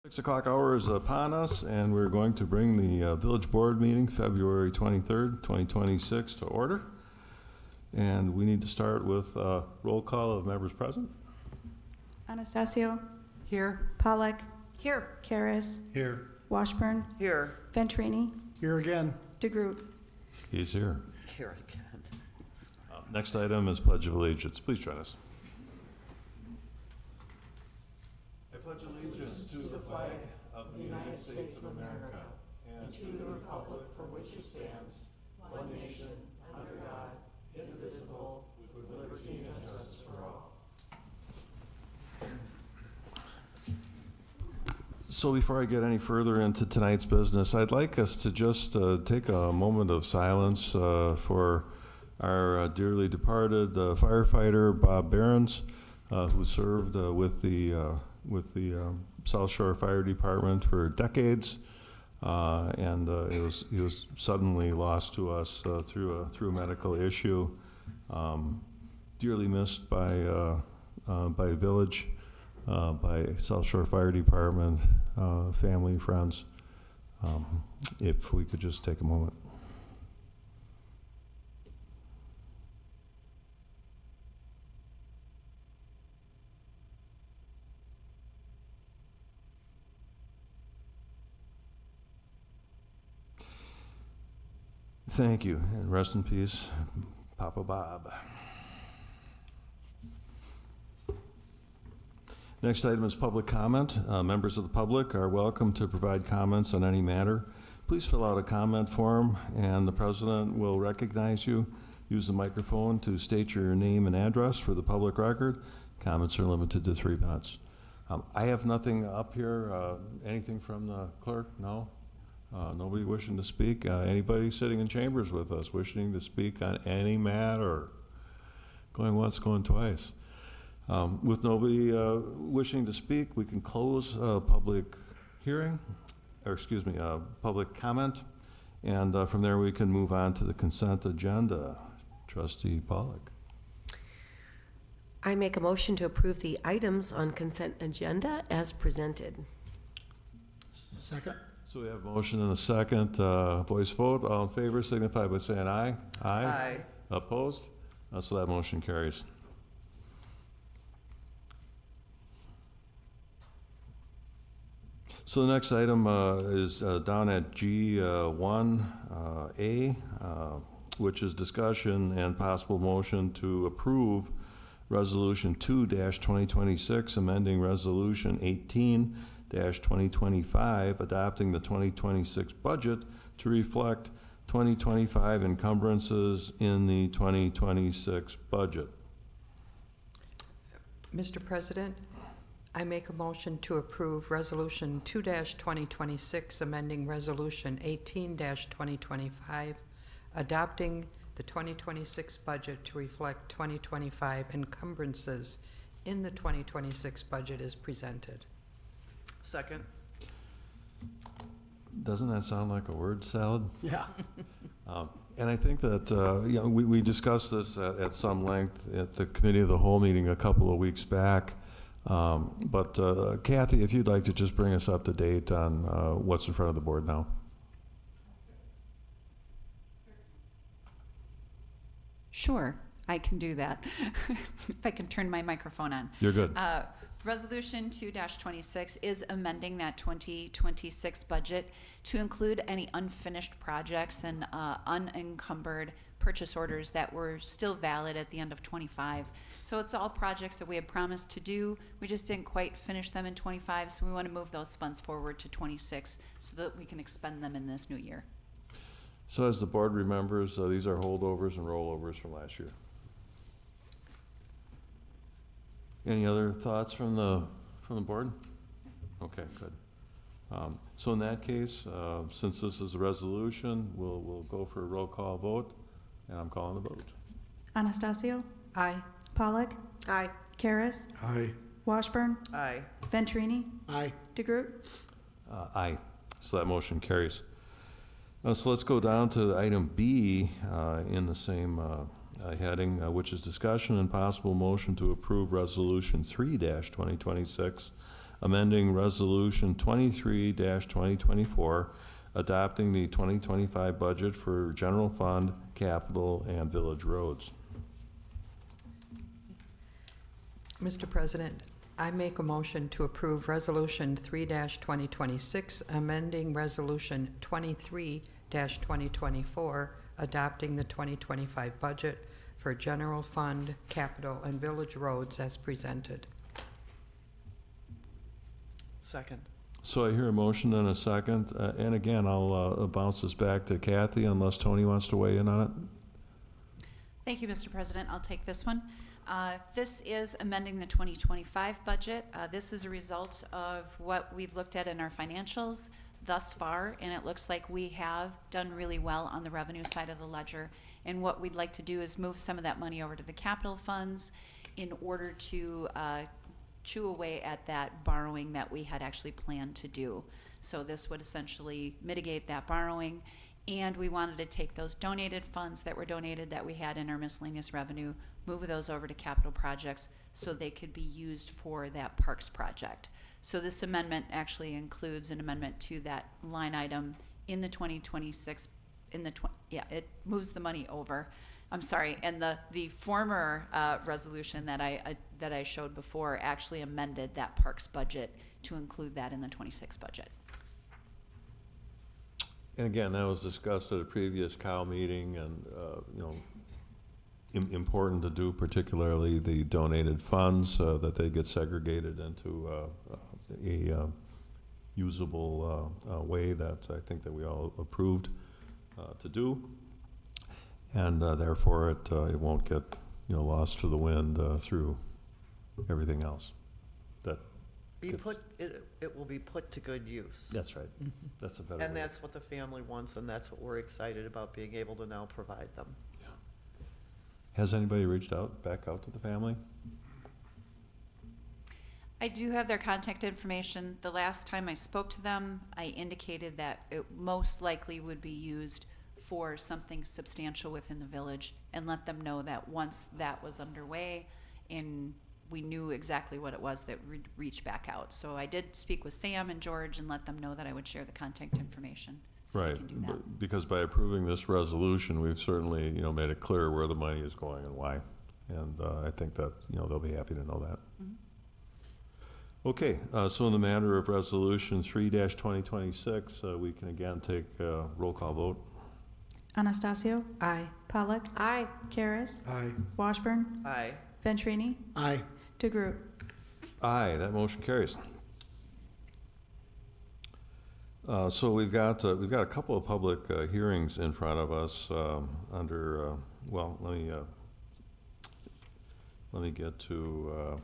6 o'clock hour is upon us, and we're going to bring the village board meeting, February 23rd, 2026, to order. And we need to start with a roll call of members present. Anastasio. Here. Pollock. Here. Karas. Here. Washburn. Here. Venturini. Here again. DeGroot. He's here. Here again. Next item is Pledge of Allegiance. Please join us. I pledge allegiance to the flag of the United States of America and to the republic for which it stands, one nation, under God, indivisible, with liberty and justice for all. So before I get any further into tonight's business, I'd like us to just take a moment of silence for our dearly departed firefighter, Bob Behrens, who served with the South Shore Fire Department for decades, and he was suddenly lost to us through a medical issue. Dearly missed by Village, by South Shore Fire Department, family, friends. If we could just take a moment. Thank you, and rest in peace, Papa Bob. Next item is public comment. Members of the public are welcome to provide comments on any matter. Please fill out a comment form, and the president will recognize you. Use the microphone to state your name and address for the public record. Comments are limited to 3 minutes. I have nothing up here. Anything from the clerk? No? Nobody wishing to speak? Anybody sitting in chambers with us wishing to speak on any matter? Going once, going twice. With nobody wishing to speak, we can close public hearing, or excuse me, public comment, and from there we can move on to the consent agenda. Trustee Pollock. I make a motion to approve the items on consent agenda as presented. Second. So we have a motion and a second. Voice vote. All in favor signify by saying aye. Aye. Aye. Opposed? So that motion carries. So the next item is down at G1A, which is discussion and possible motion to approve Resolution 2-2026, amending Resolution 18-2025, adopting the 2026 budget to reflect 2025 encumbrances in the 2026 budget. Mr. President, I make a motion to approve Resolution 2-2026, amending Resolution 18-2025, adopting the 2026 budget to reflect 2025 encumbrances in the 2026 budget as presented. Second. Doesn't that sound like a word salad? Yeah. And I think that we discussed this at some length at the Committee of the Whole meeting a couple of weeks back. But Kathy, if you'd like to just bring us up to date on what's in front of the board now. Sure, I can do that. If I can turn my microphone on. You're good. Resolution 2-26 is amending that 2026 budget to include any unfinished projects and unencumbered purchase orders that were still valid at the end of 25. So it's all projects that we had promised to do. We just didn't quite finish them in 25, so we want to move those funds forward to 26 so that we can expend them in this new year. So as the board remembers, these are holdovers and rollovers from last year. Any other thoughts from the board? Okay, good. So in that case, since this is a resolution, we'll go for a roll call vote, and I'm calling the vote. Anastasio. Aye. Pollock. Aye. Karas. Aye. Washburn. Aye. Venturini. Aye. DeGroot. Aye. So that motion carries. So let's go down to item B in the same heading, which is discussion and possible motion to approve Resolution 3-2026, amending Resolution 23-2024, adopting the 2025 budget for general fund, capital, and village roads. Mr. President, I make a motion to approve Resolution 3-2026, amending Resolution 23-2024, adopting the 2025 budget for general fund, capital, and village roads as presented. Second. So I hear a motion and a second, and again, I'll bounce this back to Kathy unless Tony wants to weigh in on it. Thank you, Mr. President. I'll take this one. This is amending the 2025 budget. This is a result of what we've looked at in our financials thus far, and it looks like we have done really well on the revenue side of the ledger. And what we'd like to do is move some of that money over to the capital funds in order to chew away at that borrowing that we had actually planned to do. So this would essentially mitigate that borrowing. And we wanted to take those donated funds that were donated that we had in our miscellaneous revenue, move those over to capital projects so they could be used for that parks project. So this amendment actually includes an amendment to that line item in the 2026, it moves the money over. I'm sorry, and the former resolution that I showed before actually amended that parks budget to include that in the 26 budget. And again, that was discussed at a previous COW meeting and, important to do, particularly the donated funds, that they get segregated into a usable way that I think that we all approved to do. And therefore, it won't get, lost to the wind through everything else. It will be put to good use. That's right. That's a better And way. that's what the family wants, and that's what we're excited about, being able to now provide them. Has anybody reached back out to the family? I do have their contact information. The last time I spoke to them, I indicated that it most likely would be used for something substantial within the village, and let them know that once that was underway and we knew exactly what it was, that we'd reach back out. So I did speak with Sam and George and let them know that I would share the contact information, so they Right, can do that. because by approving this resolution, we've certainly, made it clear where the money is going and why. And I think that, they'll be happy to know that. Mhm. Okay, so in the matter of Resolution 3-2026, we can again take a roll call vote. Anastasio, Aye. Pollock, Aye. Karas, Aye. Washburn, Aye. Venturini, Aye. DeGroot. Aye, that motion carries. So we've got a couple of public hearings in front of us under, let me get to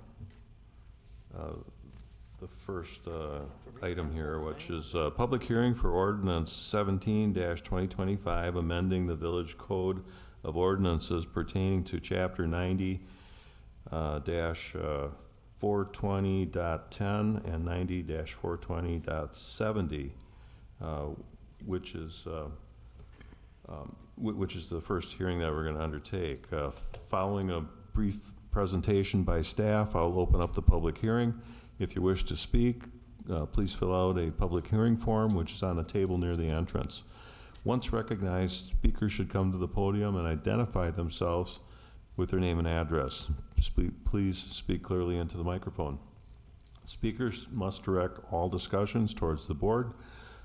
the first item here, which is a public hearing for ordinance 17-2025, amending the village code of ordinances pertaining to chapter 90 420.10 and 90-420.70, which is the first hearing that we're going to undertake. Following a brief presentation by staff, I'll open up the public hearing. If you wish to speak, please fill out a public hearing form, which is on the table near the entrance. Once recognized, speakers should come to the podium and identify themselves with their name and address. Please speak clearly into the microphone. Speakers must direct all discussions towards the board.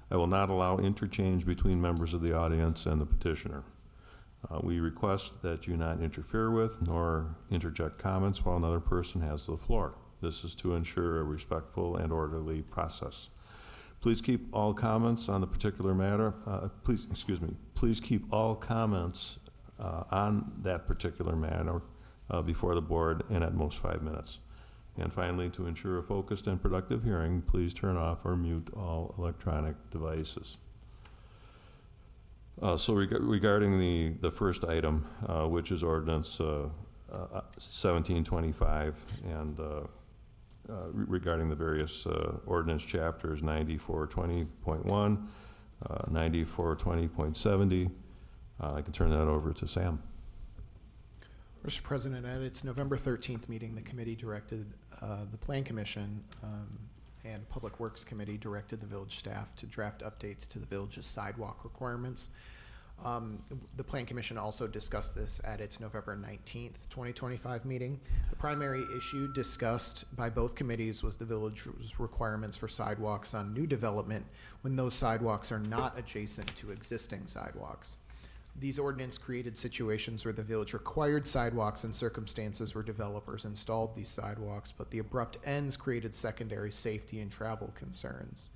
I will not allow interchange between members of the audience and the petitioner. We request that you not interfere with nor interject comments while another person has the floor. This is to ensure a respectful and orderly process. Please keep all comments on the particular matter, please keep all comments on that particular matter before the board and at most 5 minutes. And finally, to ensure a focused and productive hearing, please turn off or mute all electronic devices. So regarding the first item, which is ordinance 1725, and regarding the various ordinance chapters 9420.1, 9420.70, I can turn that over to Sam. Mr. President, at its November 13th meeting, the committee directed the Plan Commission and Public Works Committee directed the village staff to draft updates to the village's sidewalk requirements. The Plan Commission also discussed this at its November 19th, 2025 meeting. The primary issue discussed by both committees was the village's requirements for sidewalks on new development when those sidewalks are not adjacent to existing sidewalks. These ordinance created situations where the village required sidewalks in circumstances where developers installed these sidewalks, but the abrupt ends created secondary safety and travel concerns.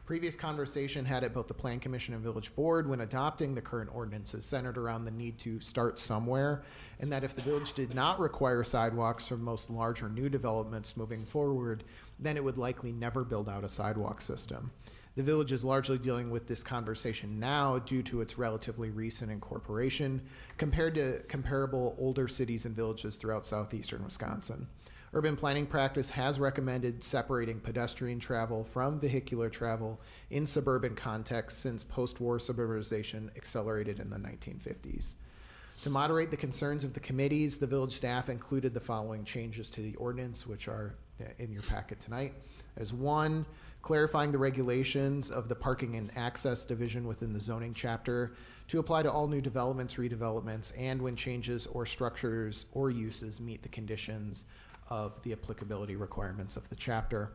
Previous conversation had at both the Plan Commission and Village Board when adopting the current ordinances centered around the need to start somewhere, and that if the village did not require sidewalks for most large or new developments moving forward, then it would likely never build out a sidewalk system. The village is largely dealing with this conversation now due to its relatively recent incorporation compared to comparable older cities and villages throughout southeastern Wisconsin. Urban planning practice has recommended separating pedestrian travel from vehicular travel in suburban contexts since post-war suburbanization accelerated in the 1950s. To moderate the concerns of the committees, the village staff included the following changes to the ordinance, which are in your packet tonight. As one, clarifying the regulations of the parking and access division within the zoning chapter to apply to all new developments, redevelopments, and when changes or structures or uses meet the conditions of the applicability requirements of the chapter.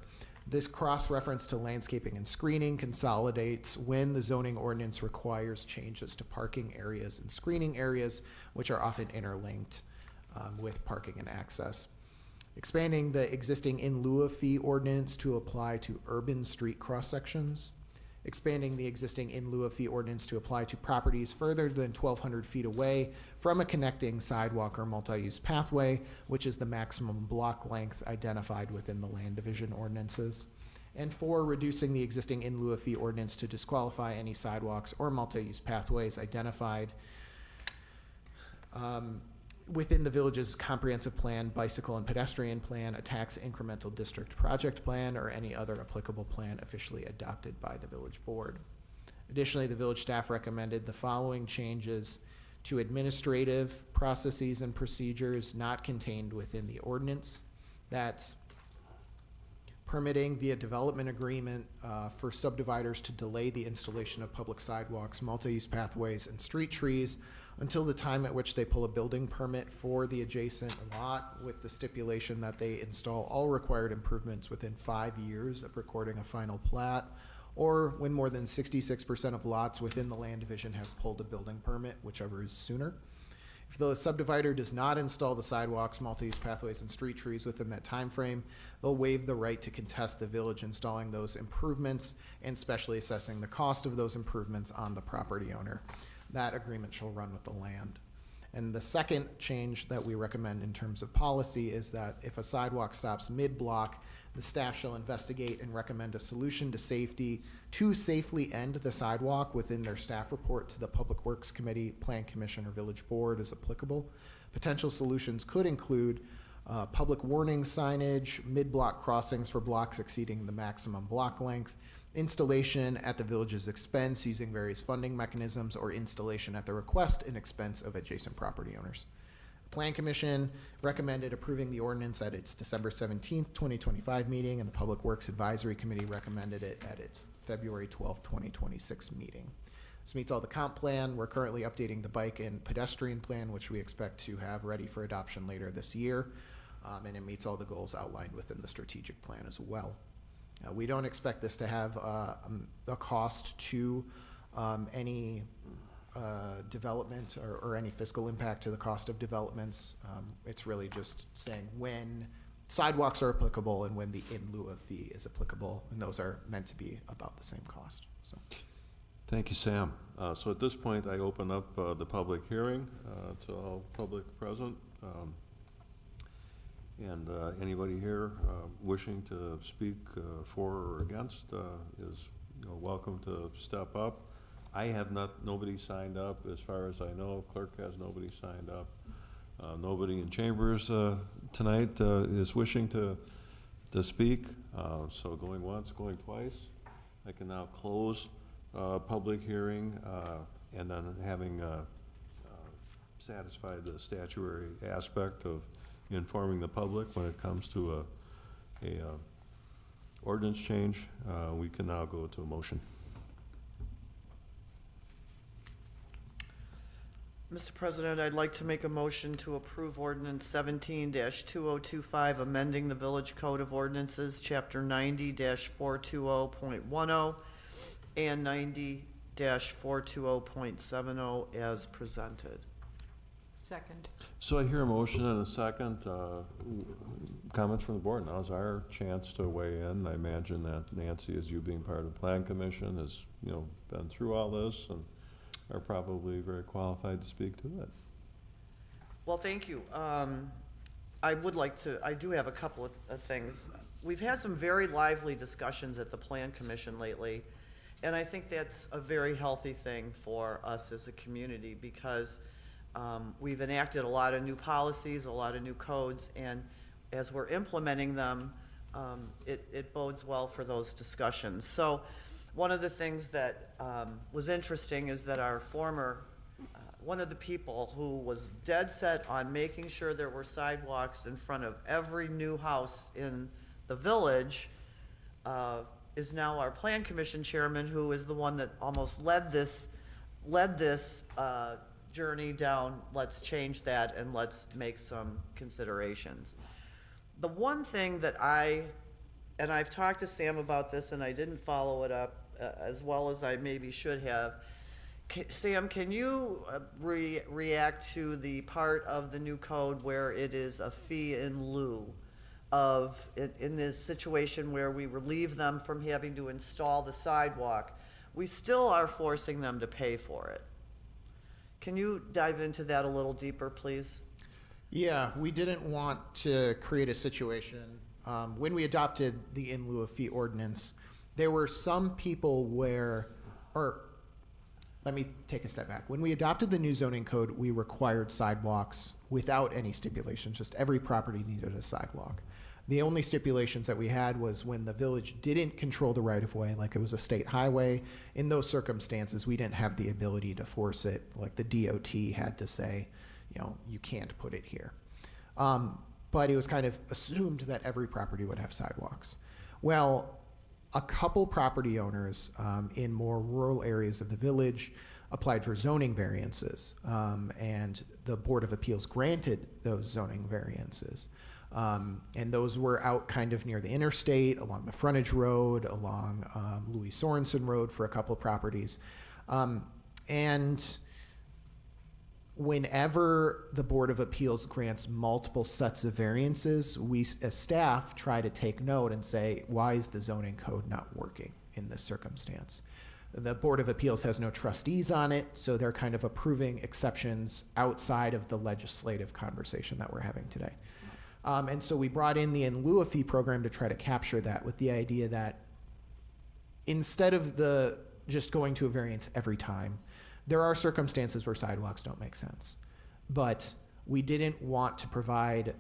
This cross-reference to landscaping and screening consolidates when the zoning ordinance requires changes to parking areas and screening areas, which are often interlinked with parking and access. Expanding the existing in lieu of fee ordinance to apply to urban street cross-sections. Expanding the existing in lieu of fee ordinance to apply to properties further than 1,200 feet away from a connecting sidewalk or multi-use pathway, which is the maximum block length identified within the land division ordinances. And 4, reducing the existing in lieu of fee ordinance to disqualify any sidewalks or multi-use pathways identified within the village's comprehensive plan, bicycle and pedestrian plan, a tax incremental district project plan, or any other applicable plan officially adopted by the village board. Additionally, the village staff recommended the following changes to administrative processes and procedures not contained within the ordinance. That's permitting via development agreement for subdividers to delay the installation of public sidewalks, multi-use pathways, and street trees until the time at which they pull a building permit for the adjacent lot, with the stipulation that they install all required improvements within 5 years of recording a final plat, or when more than 66% of lots within the land division have pulled a building permit, whichever is sooner. If the subdivider does not install the sidewalks, multi-use pathways, and street trees within that time frame, they'll waive the right to contest the village installing those improvements and specially assessing the cost of those improvements on the property owner. That agreement shall run with the land. And the second change that we recommend in terms of policy is that if a sidewalk stops mid-block, the staff shall investigate and recommend a solution to safely end the sidewalk within their staff report to the Public Works Committee, Plan Commission, or Village Board as applicable. Potential solutions could include public warning signage, mid-block crossings for blocks exceeding the maximum block length, installation at the village's expense using various funding mechanisms, or installation at the request and expense of adjacent property owners. The Plan Commission recommended approving the ordinance at its December 17th, 2025 meeting, and the Public Works Advisory Committee recommended it at its February 12th, 2026 meeting. This meets all the comp plan. We're currently updating the bike and pedestrian plan, which we expect to have ready for adoption later this year, and it meets all the goals outlined within the strategic plan as well. We don't expect this to have a cost to any development or any fiscal impact to the cost of developments. It's really just saying when sidewalks are applicable and when the in lieu of fee is applicable, and those are meant to be about the same cost. So, Thank you, Sam. So at this point, I open up the public hearing to all public present. And anybody here wishing to speak for or against is welcome to step up. I have nobody signed up as far as I know. Clerk has nobody signed up. Nobody in chambers tonight is wishing to speak. So going once, going twice. I can now close public hearing and then having satisfied the statutory aspect of informing the public when it comes to ordinance change. We can now go to a motion. Mr. President, I'd like to make a motion to approve ordinance 17-2025, amending the Village Code of Ordinances, Chapter 90-420.10 and 90-420.70 as presented. Second. So I hear a motion and a second. Comments from the board. Now's our chance to weigh in. I imagine that Nancy, as you being part of the Plan Commission, has, been through all this and are probably very qualified to speak to it. Well, thank you. I do have a couple of things. We've had some very lively discussions at the Plan Commission lately, and I think that's a very healthy thing for us as a community because we've enacted a lot of new policies, a lot of new codes, and as we're implementing them, it bodes well for those discussions. So one of the things that was interesting is that our former, one of the people who was dead set on making sure there were sidewalks in front of every new house in the village is now our Plan Commission chairman, who is the one that almost led this journey down. Let's change that and let's make some considerations. The one thing that and I've talked to Sam about this and I didn't follow it up as well as I maybe should have. Sam, can you react to the part of the new code where it is a fee in lieu of, in this situation where we relieve them from having to install the sidewalk, we still are forcing them to pay for it? Can you dive into that a little deeper, please? Yeah, we didn't want to create a situation. When we adopted the in lieu of fee ordinance, there were some people let me take a step back. When we adopted the new zoning code, we required sidewalks without any stipulations. Just every property needed a sidewalk. The only stipulations that we had was when the village didn't control the right-of-way, like it was a state highway. In those circumstances, we didn't have the ability to force it. Like the DOT had to say, you can't put it here. But it was kind of assumed that every property would have sidewalks. Well, a couple property owners in more rural areas of the village applied for zoning variances, and the Board of Appeals granted those zoning variances. And those were out kind of near the interstate, along the frontage road, along Louis Sorensen Road for a couple of properties. And whenever the Board of Appeals grants multiple sets of variances, we as staff try to take note and say, why is the zoning code not working in this circumstance? The Board of Appeals has no trustees on it, so they're kind of approving exceptions outside of the legislative conversation that we're having today. And so we brought in the in lieu of fee program to try to capture that with the idea that instead of just going to a variance every time, there are circumstances where sidewalks don't make sense. But we didn't want to provide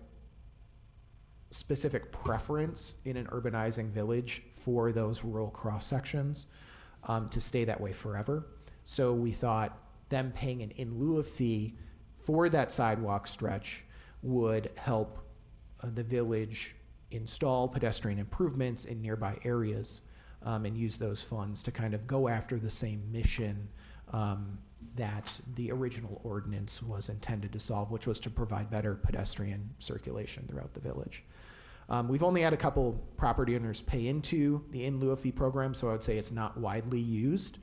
specific preference in an urbanizing village for those rural cross sections to stay that way forever. So we thought them paying an in lieu of fee for that sidewalk stretch would help the village install pedestrian improvements in nearby areas and use those funds to kind of go after the same mission that the original ordinance was intended to solve, which was to provide better pedestrian circulation throughout the village. We've only had a couple property owners pay into the in lieu of fee program, so I would say it's not widely used,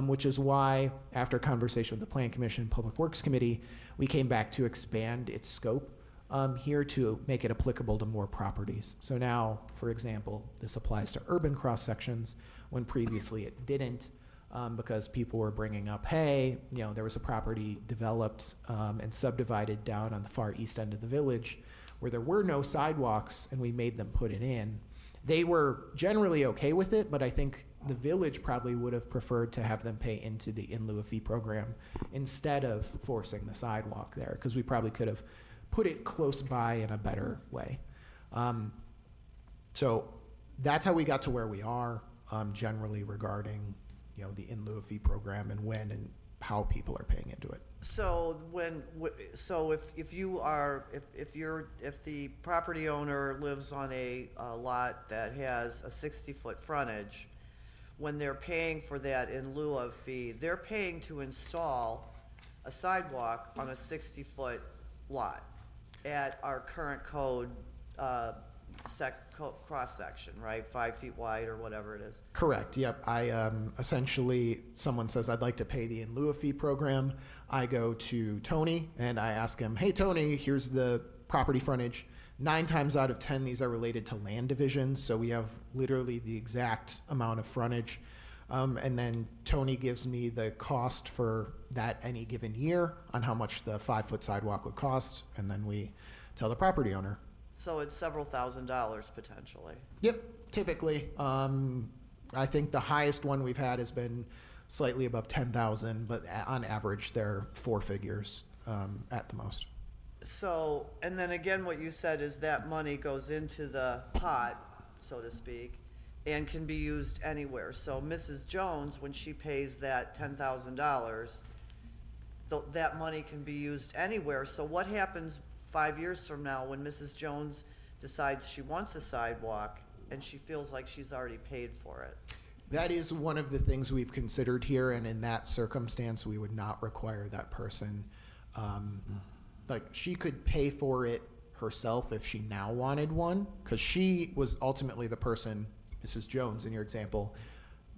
which is why, after conversation with the Plan Commission and Public Works Committee, we came back to expand its scope here to make it applicable to more properties. So now, for example, this applies to urban cross sections when previously it didn't. Because people were bringing up, hey, there was a property developed and subdivided down on the far east end of the village where there were no sidewalks and we made them put it in. They were generally okay with it, but I think the village probably would have preferred to have them pay into the in lieu of fee program instead of forcing the sidewalk there, because we probably could have put it close by in a better way. So that's how we got to where we are generally regarding the in lieu of fee program and when and how people are paying into it. So so if the property owner lives on a lot that has a 60-foot frontage, when they're paying for that in lieu of fee, they're paying to install a sidewalk on a 60-foot lot at our current code, cross-section, right? 5 feet wide or whatever it is. Correct, yep. I essentially, someone says, I'd like to pay the in lieu of fee program. I go to Tony and I ask him, hey, Tony, here's the property frontage. 9 times out of 10, these are related to land divisions, so we have literally the exact amount of frontage. And then Tony gives me the cost for that any given year on how much the 5-foot sidewalk would cost, and then we tell the property owner. So it's several $1,000s potentially. Yep, typically. I think the highest one we've had has been slightly above 10,000, but on average, they're 4 figures at the most. So, and then again, what you said is that money goes into the pot, so to speak, and can be used anywhere. So Mrs. Jones, when she pays that $10,000, that money can be used anywhere. So what happens 5 years from now when Mrs. Jones decides she wants a sidewalk and she feels like she's already paid for it? That is one of the things we've considered here, and in that circumstance, we would not require that person. Like, she could pay for it herself if she now wanted one, because she was ultimately the person, Mrs. Jones, in your example.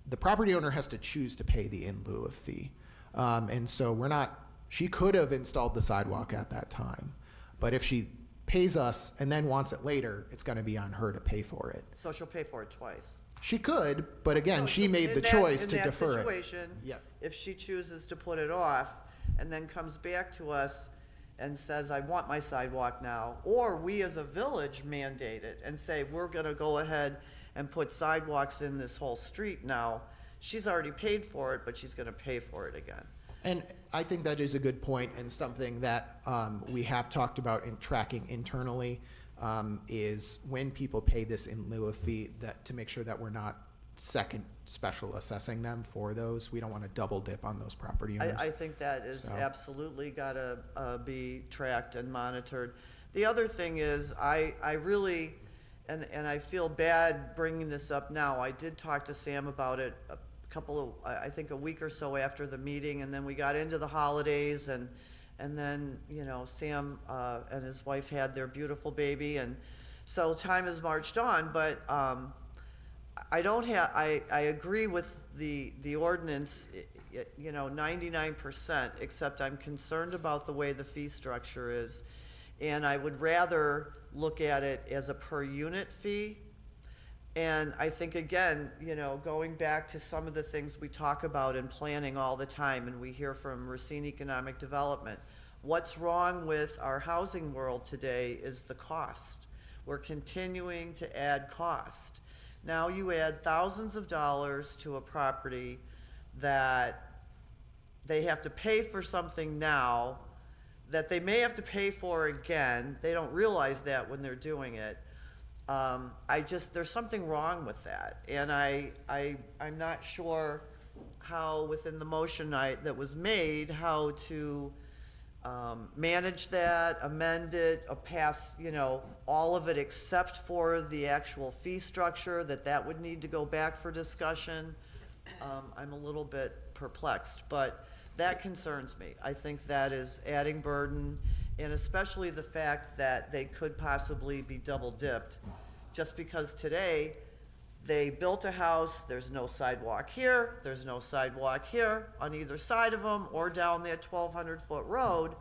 The property owner has to choose to pay the in lieu of fee. And so she could have installed the sidewalk at that time. But if she pays us and then wants it later, it's going to be on her to pay for it. So she'll pay for it twice. She could, but again, No, she so made in the that- choice to In that defer it. situation, Yep. if she chooses to put it off and then comes back to us and says, I want my sidewalk now, or we as a village mandate it and say, we're gonna go ahead and put sidewalks in this whole street now, she's already paid for it, but she's gonna pay for it again. And I think that is a good point, and something that we have talked about in tracking internally is when people pay this in lieu of fee, that to make sure that we're not second special assessing them for those. We don't want to double dip on those property owners. I think that is So- absolutely gotta be tracked and monitored. The other thing is, I really, and I feel bad bringing this up now, I did talk to Sam about it I think a week or so after the meeting, and then we got into the holidays, and then, Sam and his wife had their beautiful baby, and so time has marched on, but I agree with the ordinance, 99%, except I'm concerned about the way the fee structure is. And I would rather look at it as a per unit fee. And I think, again, going back to some of the things we talk about in planning all the time, and we hear from Racine Economic Development, what's wrong with our housing world today is the cost. We're continuing to add cost. Now you add thousands of dollars to a property that they have to pay for something now that they may have to pay for again. They don't realize that when they're doing it. There's something wrong with that. And I'm not sure how, within the motion that was made, how to manage that, amend it, or pass, all of it except for the actual fee structure, that would need to go back for discussion. I'm a little bit perplexed, but that concerns me. I think that is adding burden, and especially the fact that they could possibly be double dipped, just because today they built a house, there's no sidewalk here, there's no sidewalk here on either side of them or down that 1,200-foot road,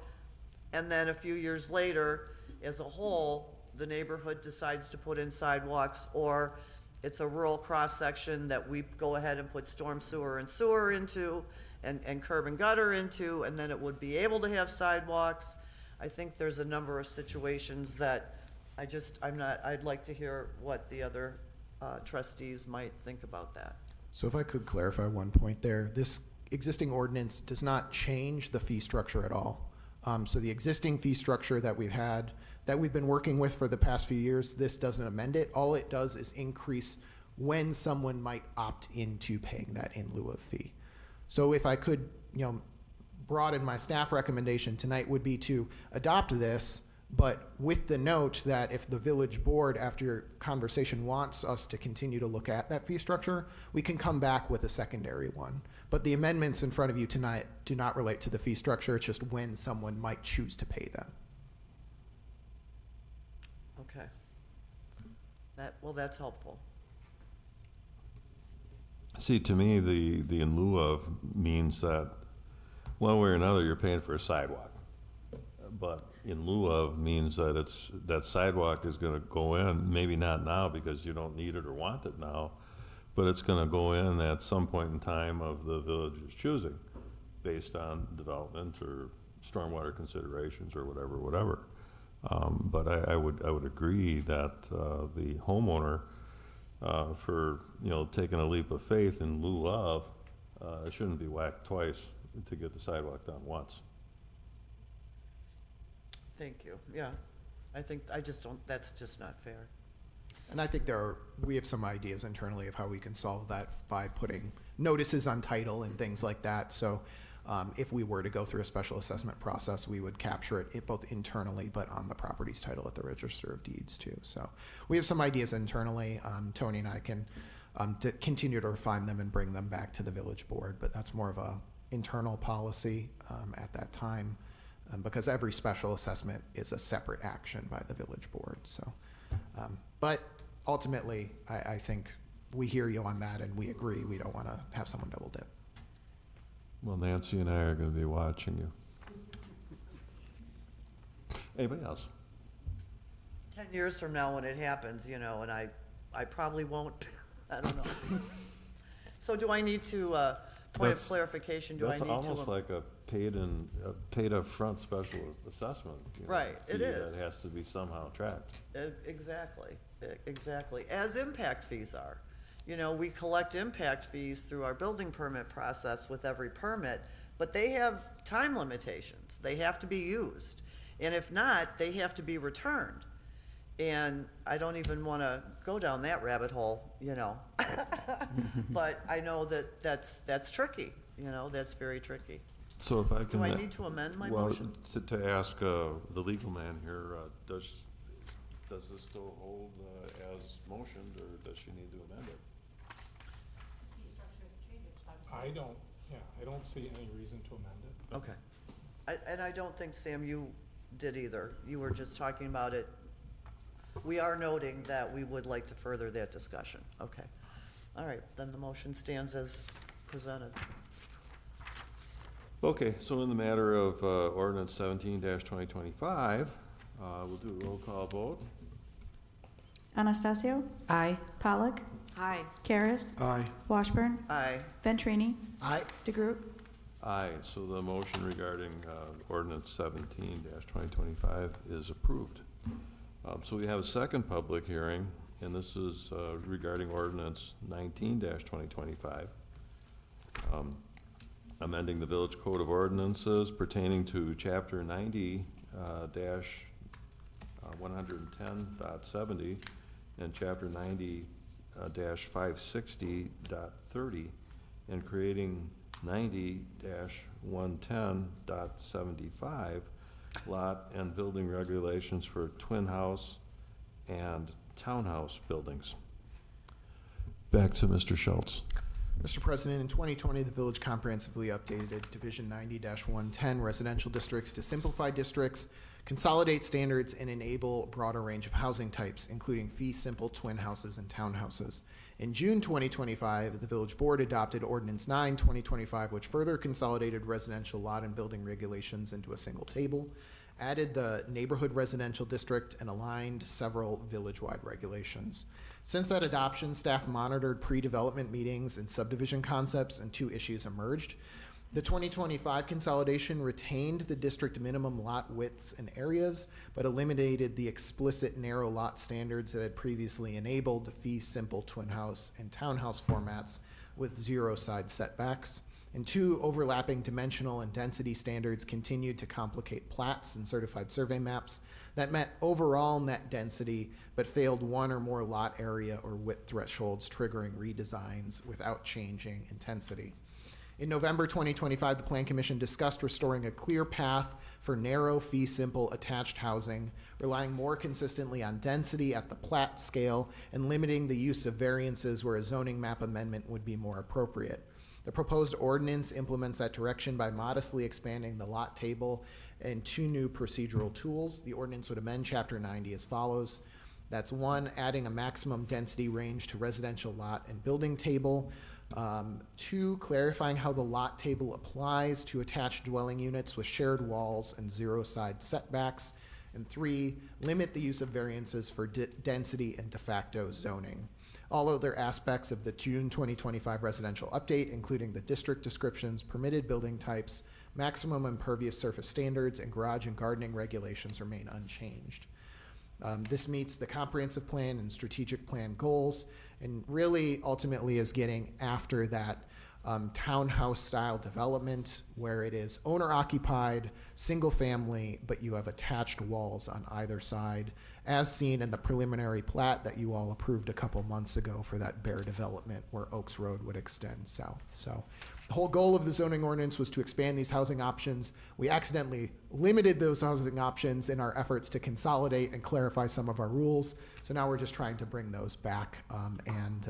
and then a few years later, as a whole, the neighborhood decides to put in sidewalks, or it's a rural cross-section that we go ahead and put storm sewer and sewer into, and curb and gutter into, and then it would be able to have sidewalks. I think there's a number of situations that I'd like to hear what the other trustees might think about that. So if I could clarify one point there, this existing ordinance does not change the fee structure at all. So the existing fee structure that we've been working with for the past few years, this doesn't amend it. All it does is increase when someone might opt into paying that in lieu of fee. So if I could, broaden my staff recommendation tonight would be to adopt this, but with the note that if the village board, after your conversation, wants us to continue to look at that fee structure, we can come back with a secondary one. But the amendments in front of you tonight do not relate to the fee structure. It's just when someone might choose to pay them. Okay. Well, that's helpful. See, to me, the in lieu of means that one way or another, you're paying for a sidewalk. But in lieu of means that that sidewalk is gonna go in, maybe not now because you don't need it or want it now, but it's gonna go in at some point in time of the village's choosing, based on development or stormwater considerations or whatever. But I would agree that the homeowner, for, taking a leap of faith in lieu of, shouldn't be whacked twice to get the sidewalk done once. Thank you, yeah. That's just not fair. And I think we have some ideas internally of how we can solve that by putting notices on title and things like that. So if we were to go through a special assessment process, we would capture it both internally but on the property's title at the Register of Deeds too. So we have some ideas internally. Tony and I can continue to refine them and bring them back to the village board, but that's more of a internal policy at that time. Because every special assessment is a separate action by the village board. So, but ultimately, I think we hear you on that and we agree. We don't want to have someone double dip. Well, Nancy and I are gonna be watching you. Anybody else? 10 years from now when it happens, and I probably won't, I don't know. So do I need to, point of That's- clarification, do I need to? That's almost like a paid upfront special assessment. Right, it fee is. That has to be somehow tracked. Exactly, as impact fees are. We collect impact fees through our building permit process with every permit, but they have time limitations. They have to be used. And if not, they have to be returned. And I don't even want to go down that rabbit hole, But I know that's tricky, that's very tricky. So if I can. Do I need to amend my well, motion? To ask the legal man here, does this still hold as motioned, or does she need to amend it? I don't see any reason to amend it. Okay. And I don't think, Sam, you did either. You were just talking about it. We are noting that we would like to further that discussion. Okay. All right, then the motion stands as presented. Okay, so in the matter of ordinance 17-2025, we'll do a roll call vote. Anastasio, Aye. Pollock, Aye. Karas, Aye. Washburn, Aye. Venturini, Aye. DeGroot. Aye, so the motion regarding ordinance 17-2025 is approved. So we have a second public hearing, and this is regarding ordinance 19-2025, amending the Village Code of Ordinances pertaining to Chapter 90-110.70 and Chapter 90-560.30, and creating 90-110.75 lot and building regulations for twin house and townhouse buildings. Back to Mr. Schultz. Mr. President, in 2020, the village comprehensively updated Division 90-110 residential districts to simplify districts, consolidate standards, and enable a broader range of housing types, including fee-simple twin houses and townhouses. In June 2025, the village board adopted Ordinance 9-2025, which further consolidated residential lot and building regulations into a single table, added the neighborhood residential district, and aligned several village-wide regulations. Since that adoption, staff monitored pre-development meetings and subdivision concepts, and two issues emerged. The 2025 consolidation retained the district minimum lot widths and areas, but eliminated the explicit narrow lot standards that had previously enabled fee-simple twin house and townhouse formats with 0 side setbacks. And two overlapping dimensional and density standards continued to complicate plats and certified survey maps that met overall net density but failed one or more lot area or width thresholds, triggering redesigns without changing intensity. In November 2025, the Plan Commission discussed restoring a clear path for narrow fee simple attached housing, relying more consistently on density at the plat scale and limiting the use of variances where a zoning map amendment would be more appropriate. The proposed ordinance implements that direction by modestly expanding the lot table and 2 new procedural tools. The ordinance would amend Chapter 90 as follows. That's 1, adding a maximum density range to residential lot and building table. 2, clarifying how the lot table applies to attached dwelling units with shared walls and 0 side setbacks. And 3, limit the use of variances for density and de facto zoning. All other aspects of the June 2025 residential update, including the district descriptions, permitted building types, maximum impervious surface standards, and garage and gardening regulations remain unchanged. This meets the comprehensive plan and strategic plan goals, and really ultimately is getting after that townhouse style development where it is owner occupied, single family, but you have attached walls on either side, as seen in the preliminary plat that you all approved a couple months ago for that Bear development where Oaks Road would extend south. So the whole goal of the zoning ordinance was to expand these housing options. We accidentally limited those housing options in our efforts to consolidate and clarify some of our rules. So now we're just trying to bring those back and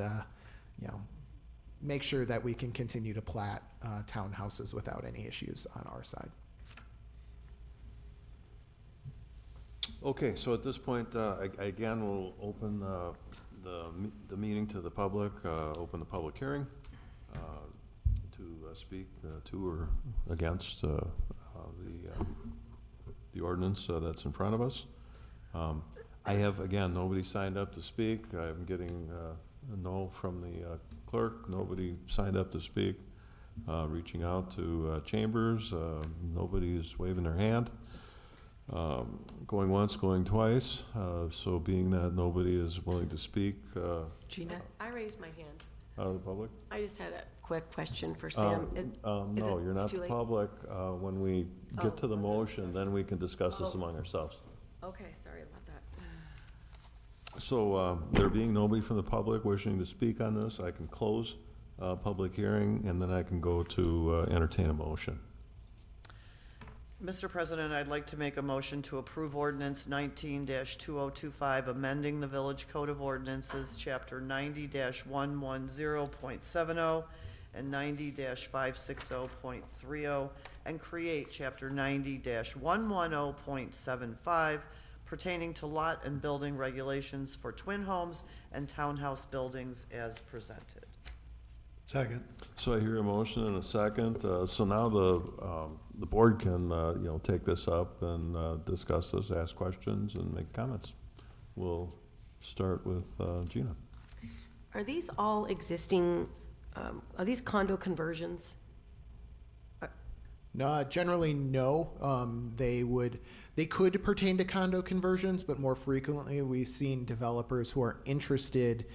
make sure that we can continue to plat townhouses without any issues on our side. Okay, so at this point, again, we'll open the meeting to the public, open the public hearing to speak to or against the ordinance that's in front of us. I have, again, nobody signed up to speak. I'm getting a no from the clerk. Nobody signed up to speak. Reaching out to chambers. Nobody is waving their hand. Going once, going twice. So being that nobody is willing to speak Gina? I raised my hand. out of the public. I just had a quick question for Sam. Is No, it- you're it's not too the late? public. When we Oh. get to the motion, then we can discuss this Oh. among ourselves. Okay, sorry about that. So there being nobody from the public wishing to speak on this, I can close public hearing, and then I can go to entertain a motion. Mr. President, I'd like to make a motion to approve ordinance 19-2025, amending the Village Code of Ordinances, Chapter 90-110.70 and 90-560.30, and create Chapter 90-110.75 pertaining to lot and building regulations for twin homes and townhouse buildings as presented. Second. So I hear a motion and a second. So now the board can, take this up and discuss this, ask questions, and make comments. We'll start with Gina. Are these all existing, are these condo conversions? No, generally, no. They could pertain to condo conversions, but more frequently, we've seen developers who are interested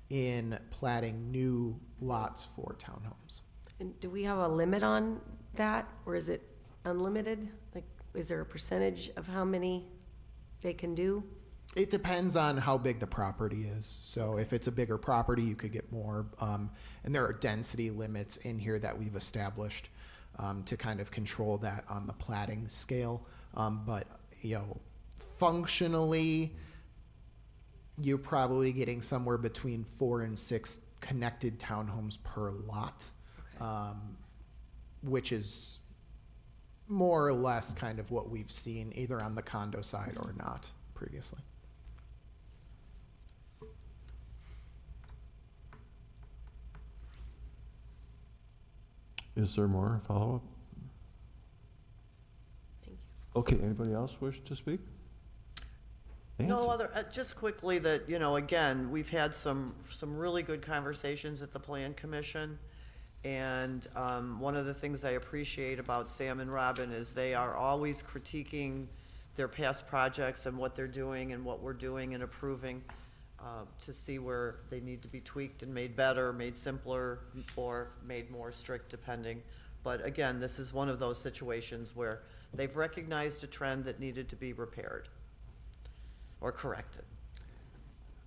in platting new lots for townhomes. And do we have a limit on that, or is it unlimited? Like, is there a percentage of how many they can do? It depends on how big the property is. So if it's a bigger property, you could get more. And there are density limits in here that we've established to kind of control that on the platting scale. But, functionally, you're probably getting somewhere between 4 and 6 connected townhomes per lot, which is more or less kind of what we've seen either on the condo side or not previously. Is there more follow-up? Thank you. Okay, anybody else wish to speak? No Nancy? other, just quickly that, again, we've had some really good conversations at the Plan Commission. And one of the things I appreciate about Sam and Robin is they are always critiquing their past projects and what they're doing and what we're doing and approving to see where they need to be tweaked and made better, made simpler, or made more strict depending. But again, this is one of those situations where they've recognized a trend that needed to be repaired or corrected.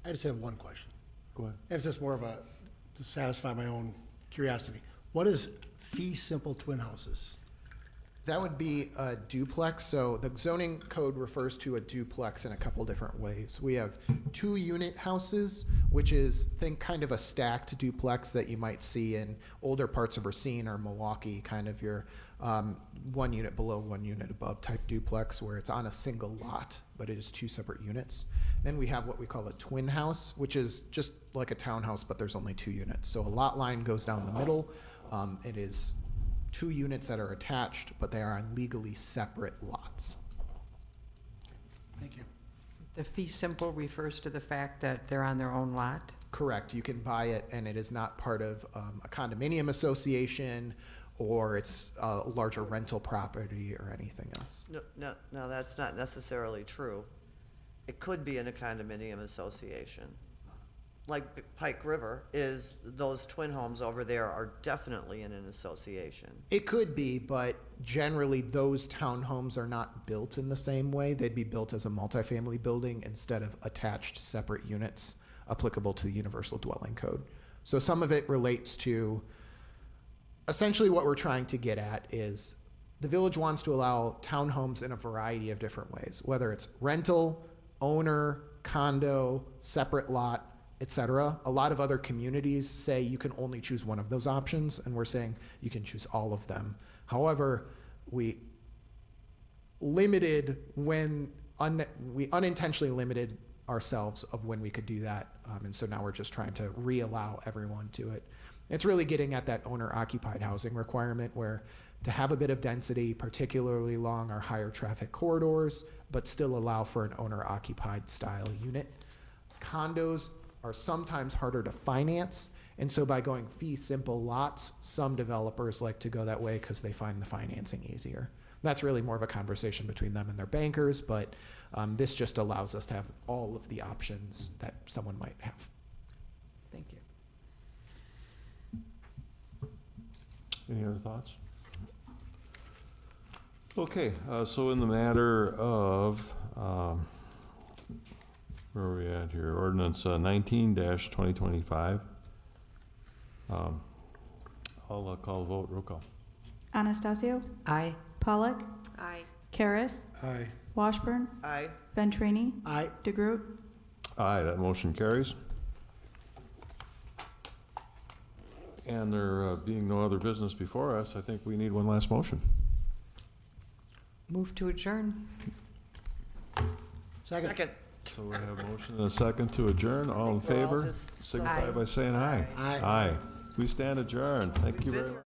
I just have one question. Go ahead. And it's just more of to satisfy my own curiosity. What is fee simple twin houses? That would be a duplex. So the zoning code refers to a duplex in a couple different ways. We have 2-unit houses, which is, think kind of a stacked duplex that you might see in older parts of Racine or Milwaukee, kind of your 1 unit below, 1 unit above type duplex, where it's on a single lot, but it is 2 separate units. Then we have what we call a twin house, which is just like a townhouse, but there's only 2 units. So a lot line goes down the middle. It is 2 units that are attached, but they are on legally separate lots. Thank you. The fee simple refers to the fact that they're on their own lot? Correct. You can buy it, and it is not part of a condominium association, or it's a larger rental property or anything else. No, that's not necessarily true. It could be in a condominium association. Like Pike River is, those twin homes over there are definitely in an association. It could be, but generally those townhomes are not built in the same way. They'd be built as a multifamily building instead of attached separate units applicable to the Universal Dwelling Code. So some of it relates to, essentially what we're trying to get at is the village wants to allow townhomes in a variety of different ways, whether it's rental, owner, condo, separate lot, etc. A lot of other communities say you can only choose one of those options, and we're saying you can choose all of them. However, we unintentionally limited ourselves of when we could do that, and so now we're just trying to re-allow everyone to it. It's really getting at that owner-occupied housing requirement, where to have a bit of density, particularly along our higher traffic corridors, but still allow for an owner-occupied style unit. Condos are sometimes harder to finance, and so by going fee simple lots, some developers like to go that way because they find the financing easier. That's really more of a conversation between them and their bankers, but this just allows us to have all of the options that someone might have. Thank you. Any other thoughts? Okay, so in the matter of, where are we at here? Ordinance 19-2025. I'll call a vote. Roll call. Anastasio, Aye. Pollock, Aye. Karas, Aye. Washburn, Aye. Venturini, Aye. DeGroot, Aye, that motion carries. And there being no other business before us, I think we need one last motion. Move to adjourn. Second. Second. So we have a motion and a second to adjourn. All in think we're all favor, just signify Aye. by saying aye. Aye. Aye. We stand adjourned. Thank you We've very been much.